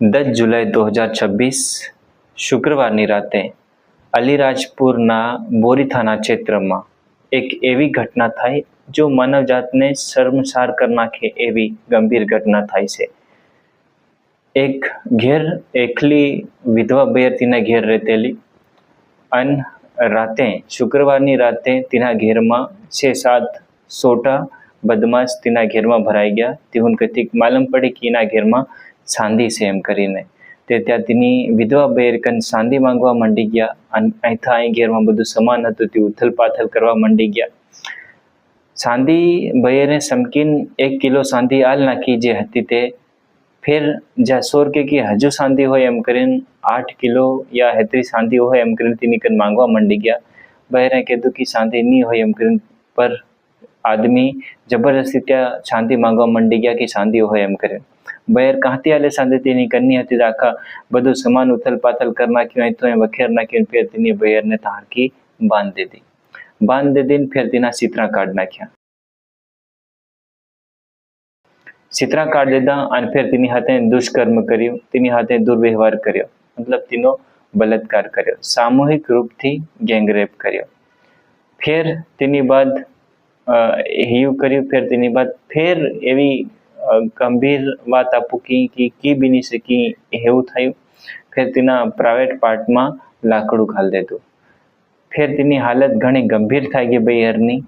10 જુલાઈ 2026 શુક્રવારની રાતે અલીરાજપુરના બોરી થાના ક્ષેત્રમાં એક એવી ઘટના થઈ જો માનવજાતને શર્મસાર કરી નાખે એવી ગંભીર ઘટના થાય છે। એક ઘેર એકલી વિધવા બહેર તેના ઘેર રહેતેલી અને રાતે શુક્રવારની રાતે તેના ઘેરમાં 6-7 સોટા બદમાશ તેના ઘેરમાં ભરાઈ ગયા। તેવું કતિક માલમ પડી કે એના ઘેરમાં સાંધી છે એમ કરીને તે ત્યાં તેની વિધવા બહેર કન સાંધી માંગવા માંડી ગયા અને અહીંથી અહીં ઘેરમાં બધું સમાન હતું તે ઉથલ પાથલ કરવા માંડી ગયા। સાંધી બહેરે સમકીન 1 કિલો સાંધી આલ નાખી જે હતી તે ફેર જ્યાં સોર કે હજુ સાંધી હોય એમ કરીને 8 કિલો યા 33 સાંધી હોય એમ કરીને તેની કન માંગવા માંડી ગયા। બહેરે કીધું કે સાંધી નહીં હોય એમ કરીને પર આદમી જબરદસ્તી ત્યાં સાંધી માંગવા માંડી ગયા કે સાંધી હોય એમ કરીને બહેર કાંથી આલે સાંધી તેની કન્ની હતી આખા બધું સમાન ઉથલ પાથલ કરી નાખ્યું અહીં તો વખેર નાખ્યું ફેર તેની બહેરને તારકી બાંધી દીધી ફેર તેના ચિત્રા કાઢ નાખ્યા। ચિત્રા કાઢ દીધા અને ફેર તેની હાથે દુષ્કર્મ કર્યું, તેની હાથે દુર્વ્યવહાર કર્યો, મતલબ તેનો બલાત્કાર કર્યો, સામૂહિક રૂપથી ગેંગરેપ કર્યો। ફેર તેની બાદ એવું કર્યું ફેર તેની બાદ ફેર એવી ગંભીર વાત આપું કી બની શકી એવું થયું ફેર તેના પ્રાઇવેટ પાર્ટમાં લાકડું ઘાલ દીધું। ફેર તેની હાલત ઘણી ગંભીર થઈ ગઈ બહેરની।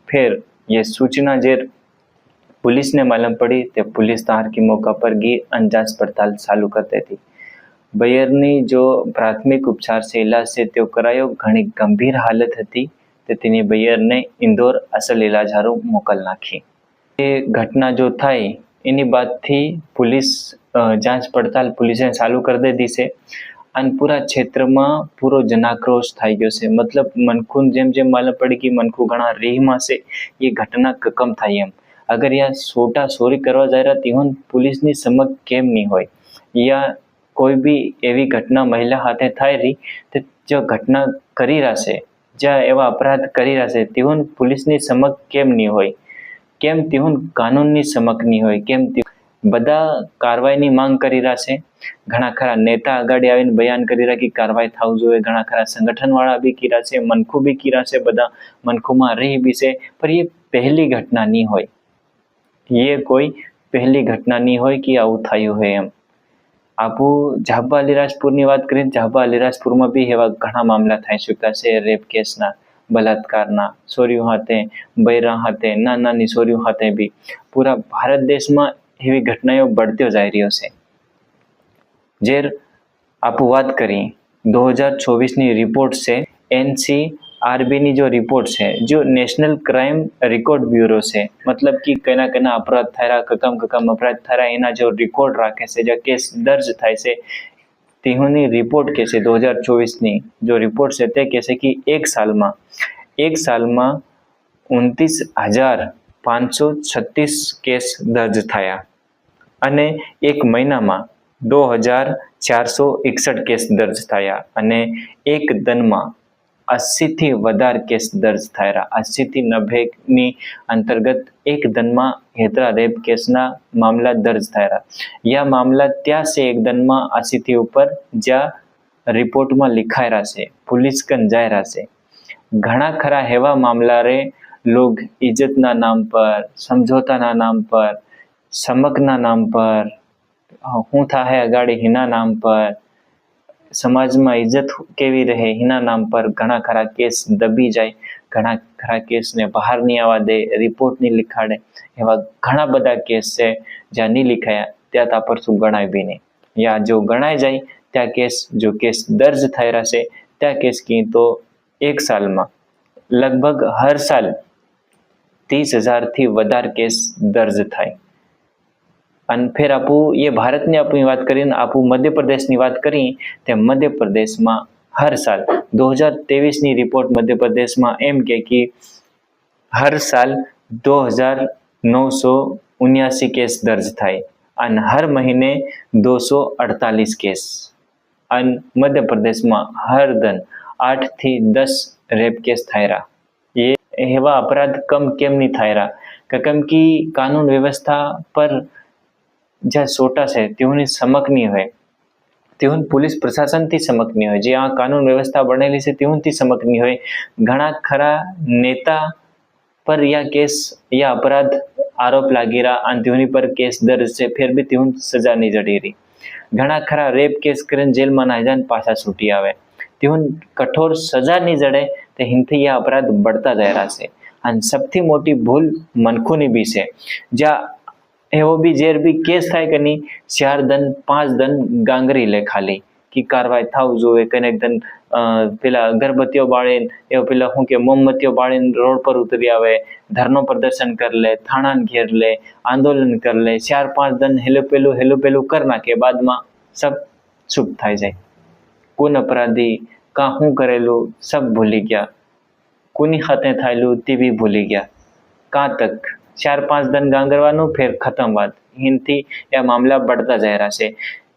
ફેર ये सूचना जे पुलिस ने मालूम पड़ी तो पुलिस तार की मौका पर गई और जांच पड़ताल चालू कर दी थी। बयरनी जो प्राथमिक उपचार से इलाज से त्यो करायो घनी गंभीर हालत थी तो तेनी बयर ने इंदौर असल इलाज हारू मोकल नाखी। ये घटना जो थी एनी बात थी पुलिस जांच पड़ताल पुलिस ने चालू कर दी से અને પૂરા ક્ષેત્રમાં પૂરો જનાક્રોશ થઈ ગયો છે। મતલબ મનખું જેમ જેમ માલूम પડી કે મનખું ઘણા રીહમાં છે એ ઘટના કમ થઈ એમ અગર યા સોટા ચોરી કરવા જઈ રહ્યા તેવું પોલીસની સમક્ષ કેમ નહીં હોય યા કોઈ બી એવી ઘટના મહિલા હાથે થઈ રહી તો જો ઘટના કરી રહ્યા છે જ્યાં એવા અપરાધ કરી રહ્યા છે તેવું પોલીસની સમક્ષ કેમ નહીં હોય કેમ તેવું કાનૂનની સમક્ષ નહીં હોય કેમ બધા કાર્યવાહીની માંગ કરી રહ્યા છે। ઘણા ખરા નેતા આગળ આવીને બયાન કરી રહ્યા કે કાર્યવાહી થવું જોઈએ, ઘણા ખરા સંગઠનવાળા બી કીરા છે, મનખું બી કીરા છે, બધા મનખુમાં રહી બી છે पर ये पहली घटना नहीं होय, ये कोई पहली घटना नहीं होय कि આવું થયું હોય એમ। આપું ઝાબા અલીરાજપુરની વાત કરીએ ઝાબા અલીરાજપુરમાં બી એવા ઘણા મામલા થઈ ચૂક્યા છે રેપ કેસના, બલાત્કારના, છોરીઓ હાથે, બૈરા હાથે, નાની છોરીઓ હાથે બી પૂરા ભારત દેશમાં એવી ઘટનાઓ बढ़त्यो जाई રહ્યો છે। જે આપું વાત કરી 2024ની રિપોર્ટ છે NCRB ની जो रिपोर्ट है जो नेशनल क्राइम रिकॉर्ड ब्यूरो से मतलब कि कना अपराध थारा ककम अपराध थारा एना जो रिकॉर्ड राखे से जो केस दर्ज थाय से तेहोनी रिपोर्ट के से 2024 ની जो रिपोर्ट है ते कहसे कि एक साल में 29,536 केस दर्ज थाया अने एक महीना में 2,461 केस दर्ज थाया अने एक दिन में 80 થી વધારે કેસ દર્જ થયા। 80 થી 90 ની અંતર્ગત એક દિનમાં હેતરા રેપ કેસના મામલા દર્જ થયા। યા મામલા ત્યાં છે એક દિનમાં 80 થી ઉપર જ્યાં રિપોર્ટમાં लिखायरा છે पुलिस कन जायरा છે। ઘણા ખરા એવા મામલા રે लोग इज्जतना नाम पर, समझौताना नाम पर, समकना नाम पर, हूँ था है अगाड़ी हिना नाम पर, समाज में इज्जत केवी रहे हिना नाम पर घना खरा केस दबी जाए, घना खरा केस ने बहार नहीं आवा दे, रिपोर्ट नहीं लिखाड़े एवा घना बधा केस है ज्यां नहीं लिखाया त्या तापर शू गणाय भी नहीं या जो गणाय जाए त्या केस जो केस दर्ज थयेला छे त्या केस की तो एक साल में लगभग हर साल 30,000 थी वधार केस दर्ज थाय। અને ફેર આપું એ ભારતની આપણી વાત કરીને આપું મધ્યપ્રદેશની વાત કરી તે મધ્યપ્રદેશમાં હર સાલ 2023ની રિપોર્ટ મધ્યપ્રદેશમાં એમ કે હર સાલ 2,979 કેસ દર્જ થાય અને હર મહિને 248 કેસ અને મધ્યપ્રદેશમાં હર दिन 8 થી 10 રેપ કેસ થાયરા। ये एवा अपराध कम केम नहीं थायरा केम की कानून व्यवस्था पर જ્યાં સોટા છે તેઓની સમકની હોય, તેઓની પોલીસ પ્રશાસનથી સમકની હોય, જે આ કાનૂન વ્યવસ્થા બનેલી છે તેઓથી સમકની હોય. ઘણા ખરા નેતા પર યા કેસ યા अपराध आरोप लागी रहा અને તેઓની પર કેસ દર્જ છે, ફેર બી તેઓ સજા નહીં જડી રહી. ઘણા ખરા રેપ કેસ કરીને જેલમાં ના જાય પાછા છૂટી આવે, તેઓ કઠોર સજા નહીં જડે તે હિંથી આ અપરાધ बढ़ता જાય રહ્યા છે. અને સૌથી મોટી ભૂલ મનખોની બી છે, જ્યાં એવો બી જેર બી કેસ થાય કે નહીં 4 દન 5 દન ગાંગરી લે ખાલી કે કાર્યવાહી થવું જોઈએ, કને એકદમ પેલા અગરબત્તીઓ બાળીને એવો પેલા શું કે મોમબત્તીઓ બાળીને રોડ પર ઉતરી આવે, ધરનો પ્રદર્શન કરી લે, થાણાને ઘેર લે, આંદોલન કરી લે, 4-5 દન હેલું પેલું કરી નાખે, બાદમાં સબ ચૂપ થઈ જાય. કોણ અપરાધી કાં શું કરેલું સબ ભૂલી ગયા, કોની હાથે થયેલું તે બી ભૂલી ગયા. કાં તક 4-5 દન ગાંગરવાનું ફેર ખતમ વાત. हिंदी या मामला बढ़ता जा रहा है.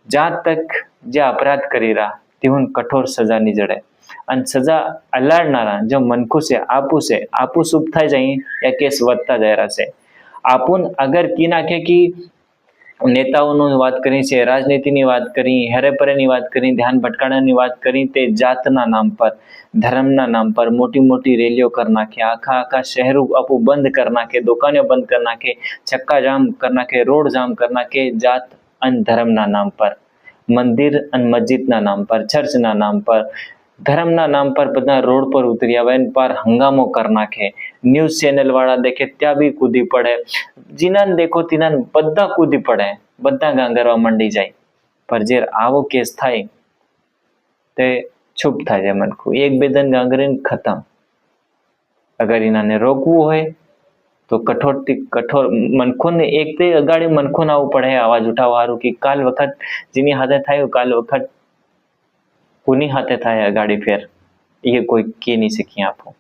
जहाँ तक जो अपराध करी रहा तेवन कठोर सजा नहीं जड़े અને સજા અલાડનારા જો મનખું છે આપું શુભ થાય જાય या केस વધતા જાય રહ્યા છે. આપુન અગર કી નાખે કે નેતાઓની વાત કરી છે, રાજનીતિની વાત કરી, હેરેપરેની વાત કરી, ધ્યાન ભટકાણાની વાત કરી, તે જાતના નામ પર, ધર્મના નામ પર મોટી મોટી રેલીઓ કરી નાખે, આખા શહેરો આપું બંધ કરી નાખે, દુકાનો બંધ કરી નાખે, ચક્કા જામ કરી નાખે, રોડ જામ કરી નાખે, જાત અને ધર્મના નામ પર, મંદિર અને મસ્જિદના નામ પર, ચર્ચના નામ પર, ધર્મના નામ પર બધા રોડ પર ઉતરી આવે અને પર હંગામો કરી નાખે. ન્યૂઝ ચેનલ વાળા દેખે ત્યાં બી કૂદી પડે, જીનાને દેખો તીનાને બધા કૂદી પડે, બધા ગાંગરવા મંડી જાય. પર જે આવો કેસ થાય તે ચૂપ થાય છે મનખું, 1-2 દન ગાંગરીને ખતમ. અગર એનાને રોકવું હોય તો કઠોરથી કઠોર મનખોને એક તે અગાડી મનખોને આવવું પડે અવાજ ઉઠાવવાનું કે કાલ વખત જેની હાથે થયું કાલ વખત કોની હાથે થાય અગાડી ફેર એ કોઈ કે નહીં શીખી આપો.